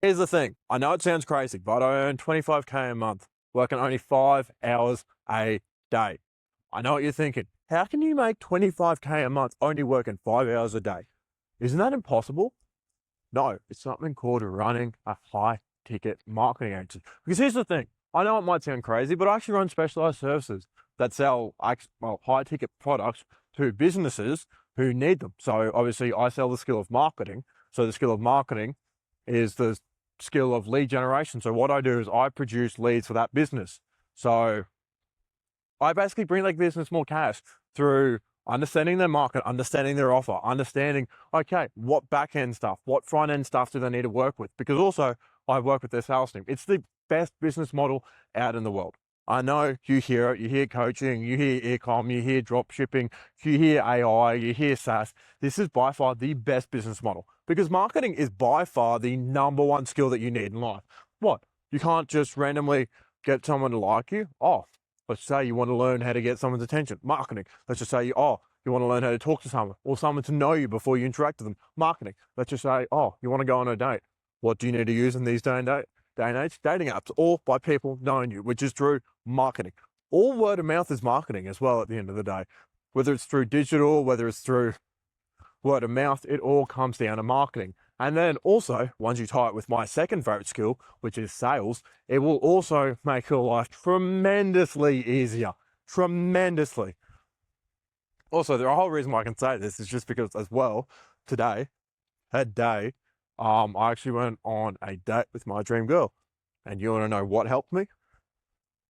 Here's the thing. I know it sounds crazy, but I earn 25K a month, working only 5 hours a day. I know what you're thinking. How can you make 25K a month only working 5 hours a day? Isn't that impossible? No, it's something called running a high ticket marketing agency. Because here's the thing. I know it might sound crazy, but I actually run specialized services that sell high ticket products to businesses who need them. So obviously I sell the skill of marketing. So the skill of marketing is the skill of lead generation. So what I do is I produce leads for that business. So I basically bring that business more cash through understanding their market, understanding their offer, understanding, okay, what back end stuff, what front end stuff do they need to work with? Because also I work with their sales team. It's the best business model out in the world. I know you hear it, you hear coaching, you hear e-com, you hear drop shipping, you hear AI, you hear SaaS. This is by far the best business model because marketing is by far the number one skill that you need in life. What? You can't just randomly get someone to like you. Oh, let's say you want to learn how to get someone's attention. Marketing. Let's just say, you want to learn how to talk to someone or someone to know you before you interact with them. Marketing. Let's just say, you want to go on a date. What do you need to use in these day and age? Dating apps, or by people knowing you, which is through marketing. All word of mouth is marketing as well at the end of the day. Whether it's through digital, whether it's through word of mouth, it all comes down to marketing. And then also, once you tie it with my second favorite skill, which is sales, it will also make your life tremendously easier. Tremendously. Also, the whole reason why I can say this is just because as well, today, I actually went on a date with my dream girl. And you want to know what helped me?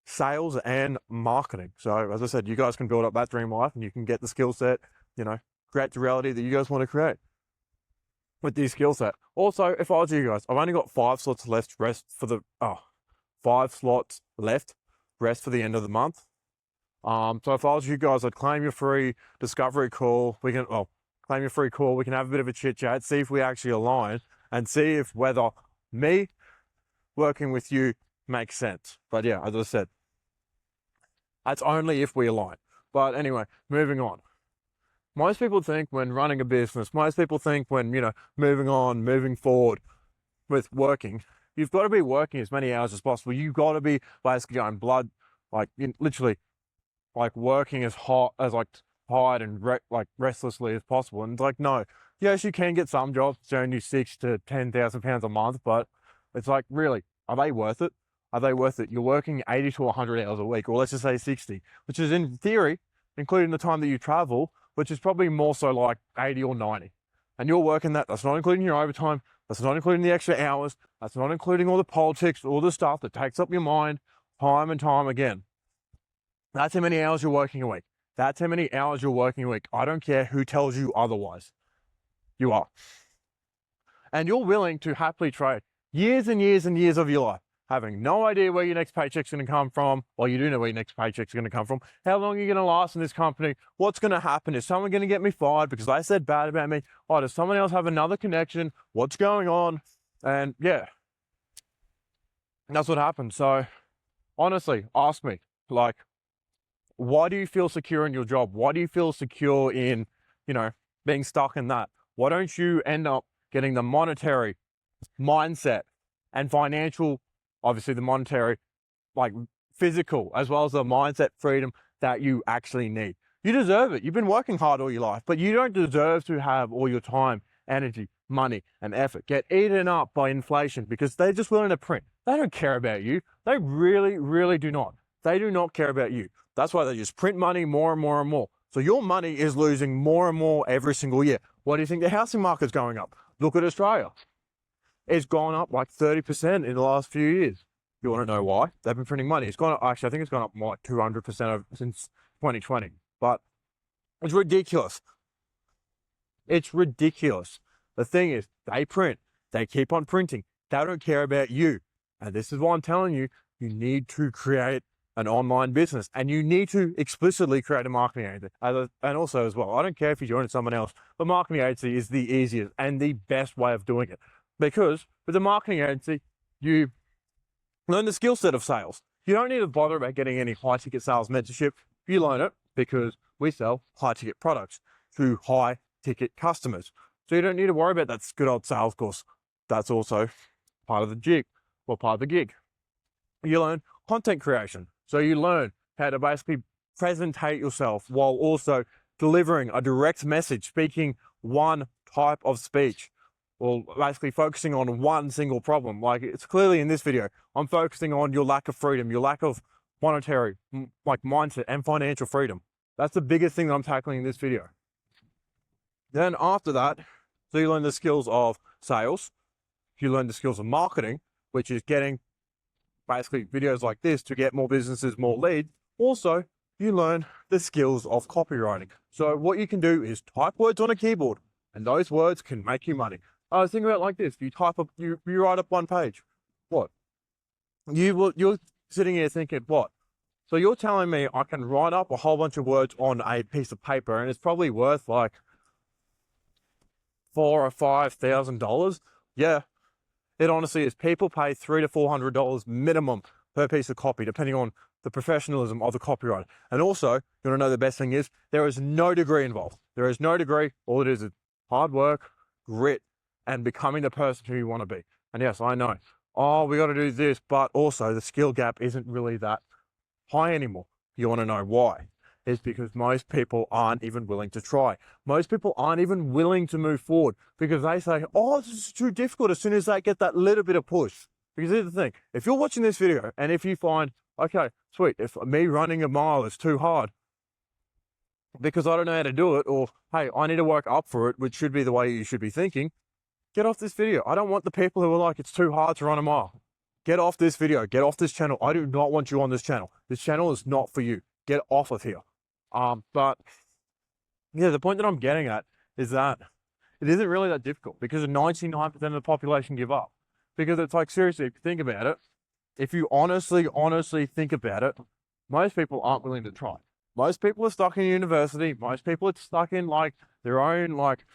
Sales and marketing. So as I said, you guys can build up that dream life and you can get the skill set, create the reality that you guys want to create with these skill set. Also, if I was you guys, I've only got 5 slots left rest for the 5 slots left rest for the end of the month. So if I was you guys, I'd claim your free discovery call. Claim your free call. We can have a bit of a chit chat, see if we actually align and see if whether me working with you makes sense. But yeah, as I said, that's only if we align. But anyway, moving on. Most people think when running a business, most people think when, moving forward with working, you've got to be working as many hours as possible. You've got to be basically going literally working as hard as hard and restlessly as possible. And it's no, yes, you can get some jobs that earn you £6,000 to £10,000 a month, but it's really, are they worth it? Are they worth it? You're working 80 to 100 hours a week, or let's just say 60, which is in theory, including the time that you travel, which is probably more so 80 or 90. And you're working that's not including your overtime. That's not including the extra hours. That's not including all the politics, all the stuff that takes up your mind time and time again. That's how many hours you're working a week. That's how many hours you're working a week. I don't care who tells you otherwise. You are. And you're willing to happily trade years and years and years of your life, having no idea where your next paycheck's going to come from. Well, you do know where your next paycheck's going to come from. How long are you going to last in this company? What's going to happen? Is someone going to get me fired because they said bad about me? Oh, does someone else have another connection? What's going on? And yeah, that's what happened. So honestly, ask me, why do you feel secure in your job? Why do you feel secure in, being stuck in that? Why don't you end up getting the monetary mindset and financial, obviously the monetary, physical, as well as the mindset freedom that you actually need? You deserve it. You've been working hard all your life, but you don't deserve to have all your time, energy, money, and effort get eaten up by inflation because they're just willing to print. They don't care about you. They really, really do not. They do not care about you. That's why they just print money more and more and more. So your money is losing more and more every single year. What do you think the housing market's going up? Look at Australia. It's gone up 30% in the last few years. You want to know why? They've been printing money. It's gone up, actually, I think it's gone up 200% since 2020. But it's ridiculous. It's ridiculous. The thing is, they print. They keep on printing. They don't care about you. And this is why I'm telling you, you need to create an online business and you need to explicitly create a marketing agency. And also as well, I don't care if you join someone else, but marketing agency is the easiest and the best way of doing it. Because with a marketing agency, you learn the skill set of sales. You don't need to bother about getting any high ticket sales mentorship. You learn it because we sell high ticket products to high ticket customers. So you don't need to worry about that good old sales course. That's also part of the gig? What part of the gig? You learn content creation. So you learn how to basically presentate yourself while also delivering a direct message, speaking one type of speech, or basically focusing on one single problem. Like it's clearly in this video, I'm focusing on your lack of freedom, your lack of monetary, like mindset and financial freedom. That's the biggest thing that I'm tackling in this video. Then after that, so you learn the skills of sales, you learn the skills of marketing, which is getting basically videos like this to get more businesses, more leads. Also, you learn the skills of copywriting. So what you can do is type words on a keyboard, and those words can make you money. I was thinking about it like this: you type up, you write up one page. What? You're sitting here thinking, what? So you're telling me I can write up a whole bunch of words on a piece of paper, and it's probably worth like $4,000 or $5,000. Yeah, it honestly is. People pay $300 to $400 minimum per piece of copy, depending on the professionalism of the copywriter. And also, you want to know the best thing is, there is no degree involved. There is no degree. All it is hard work, grit, and becoming the person who you want to be. And yes, I know, oh, we got to do this, but also the skill gap isn't really that high anymore. You want to know why? It's because most people aren't even willing to try. Most people aren't even willing to move forward because they say, oh, this is too difficult, as soon as they get that little bit of push. Because here's the thing, if you're watching this video and if you find, okay, sweet, if me running a mile is too hard because I don't know how to do it, or hey, I need to work up for it, which should be the way you should be thinking, get off this video. I don't want the people who are like, it's too hard to run a mile. Get off this video, get off this channel. I do not want you on this channel. This channel is not for you. Get off of here. But yeah, the point that I'm getting at is that it isn't really that difficult because 99% of the population give up. Because it's like, seriously, if you think about it, if you honestly think about it, most people aren't willing to try. Most people are stuck in university. Most people are stuck in like their own like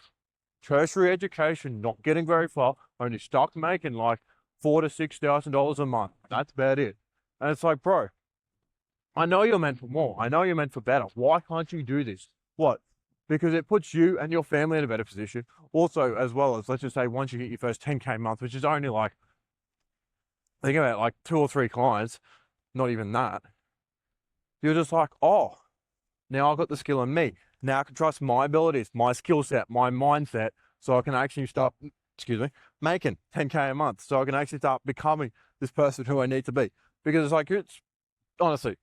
tertiary education, not getting very far, only stuck making like $4,000 to $6,000 a month. That's about it. And it's like, bro, I know you're meant for more. I know you're meant for better. Why can't you do this? What? Because it puts you and your family in a better position. Also, as well as, let's just say, once you get your first 10K month, which is only like, think about it, like 2 or 3 clients, not even that. You're just like, oh, now I've got the skill in me. Now I can trust my abilities, my skill set, my mindset, so I can actually start, making 10K a month. So I can actually start becoming this person who I need to be. Because it's like, it's honestly,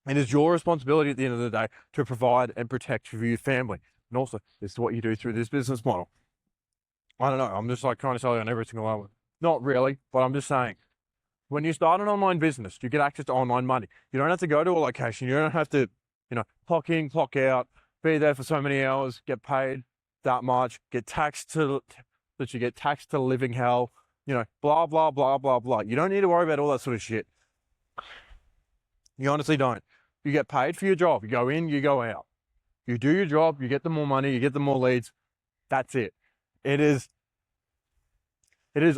it is your responsibility at the end of the day to provide and protect for your family. And also, this is what you do through this business model. I don't know. I'm just like trying to sell you on every single element. Not really, but I'm just saying, when you start an online business, you get access to online money. You don't have to go to a location. You don't have to, clock in, clock out, be there for so many hours, get paid that much, get taxed to living hell, blah, blah, blah, blah, blah. You don't need to worry about all that sort of shit. You honestly don't. You get paid for your job. You go in, you go out. You do your job, you get the more money, you get the more leads. That's it. It is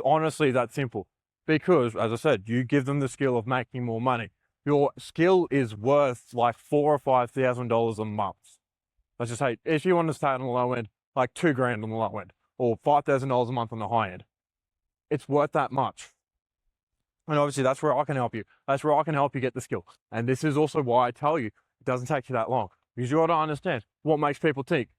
honestly that simple. Because, as I said, you give them the skill of making more money. Your skill is worth like $4,000 or $5,000 a month. Let's just say, if you want to start on the low end, like $2,000 on the low end, or $5,000 a month on the high end, it's worth that much. And obviously that's where I can help you. That's where I can help you get the skill. And this is also why I tell you, it doesn't take you that long. Because you got to understand what makes people think,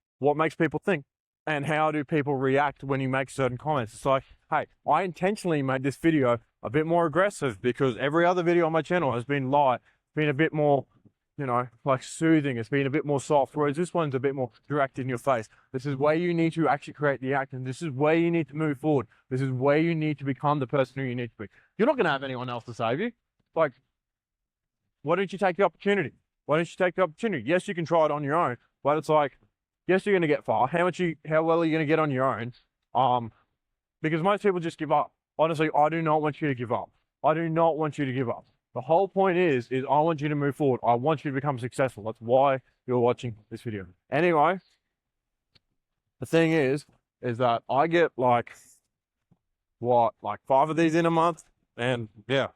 and how do people react when you make certain comments. It's like, hey, I intentionally made this video a bit more aggressive because every other video on my channel has been light, been a bit more, like soothing. It's been a bit more soft, whereas this one's a bit more direct in your face. This is where you need to actually create the act, and this is where you need to move forward. This is where you need to become the person who you need to be. You're not going to have anyone else to save you. Like, why don't you take the opportunity? Why don't you take the opportunity? Yes, you can try it on your own, but it's like, yes, you're going to get far. How well are you going to get on your own? Because most people just give up. Honestly, I do not want you to give up. I do not want you to give up. The whole point is I want you to move forward. I want you to become successful. That's why you're watching this video. Anyway, the thing is that I get like 5 of these in a month. And yeah,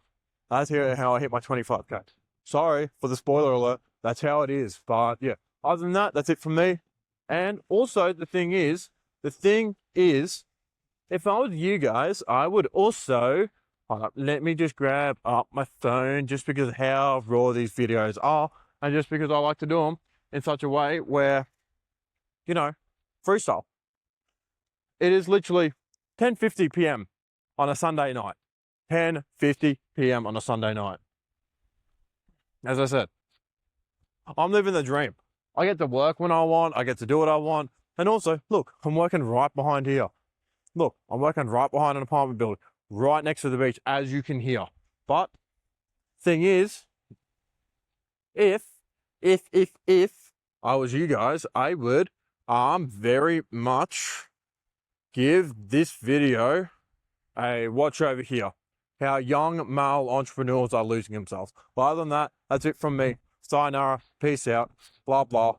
that's how I hit my 25K. Sorry for the spoiler alert. That's how it is. But yeah, other than that, that's it from me. And also the thing is, if I was you guys, I would also, hold up, let me just grab up my phone just because of how raw these videos are and just because I like to do them in such a way where, you know, freestyle. It is literally 10:50 p.m. on a Sunday night. 10:50 p.m. on a Sunday night. As I said, I'm living the dream. I get to work when I want, I get to do what I want, and also, look, I'm working right behind here. Look, I'm working right behind an apartment building, right next to the beach, as you can hear. But thing is, if I was you guys, I would very much give this video a watch over here. How young male entrepreneurs are losing themselves. But other than that, that's it from me. Sayonara, peace out, blah blah.